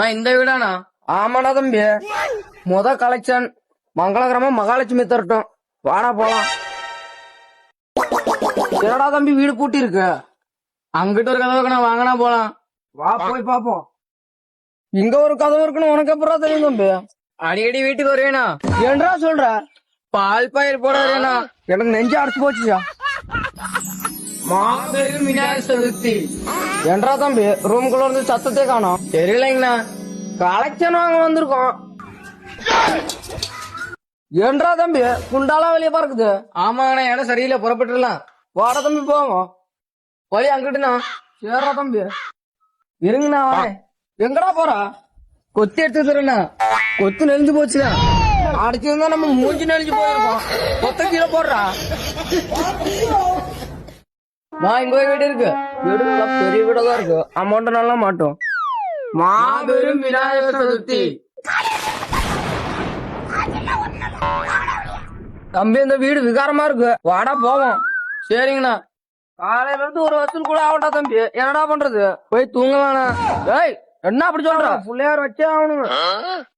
இந்த வீடாண்ணா? ஆமாடா தம்பி, கலெக்ஷன் மங்களகரமா மகாலட்சுமி தரட்டும், வாடா போலாம். என்னடா தம்பி வீடு பூட்டி இருக்கு? அங்கிட்ட ஒரு கதவுக்கு நான் வாங்கினா போலாம். வா போய் பாப்போம். இங்க ஒரு கதவு இருக்குன்னு உனக்கு எப்படா தெரியும் தம்பி? அடிக்கடி வீட்டுக்கு வருவேனா? ஏன்றா சொல்ற? பால் பயிர் போட வருவேனா? எனக்கு நெஞ்சு அடைச்சு போச்சுயா. மாபெரும் விநாயகர் சதுர்த்தி. ஏன்றா தம்பி ரூம்குள்ள இருந்து சத்தத்தை காணோம்? தெரியலைங்கண்ணா. கலெக்ஷன் வாங்க வந்திருக்கோம். ஏன்றா தம்பி குண்டாலாம் வெளியே பறக்குது? ஆமாங்கண்ணா, இடம் சரியில்லை, புறப்பட்டுலாம். வாடா தம்பி போங்க. வழி அங்கிட்டுண்ணா. சேர்றா தம்பி. இருங்கண்ணா வரேன். எங்கடா போறா? கொத்தி எடுத்து தரேண்ணா. கொத்து நெளிஞ்சு போச்சுண்ணா. அடிச்சிருந்தா நம்ம மூஞ்சி நெளிஞ்சு போயிருக்கோம். கொத்த கீழே போடுறா. இங்க போய் வீடு இருக்கு. வீடு நல்லா பெரிய வீடா தான் இருக்கு. அமௌண்ட் நல்லா மாட்டோம். மாபெரும் விநாயகர் சதுர்த்தி. தம்பி இந்த வீடு விகாரமா இருக்கு, வாடா போவோம். சரிங்கண்ணா. காலையில இருந்து ஒரு வருஷம் கூட ஆகட்டா தம்பி, என்னடா பண்றது? போய் தூங்கலாண்ணா. ஏய் என்ன அப்படி சொல்ற? பிள்ளையார் வச்சே ஆகணுங்க.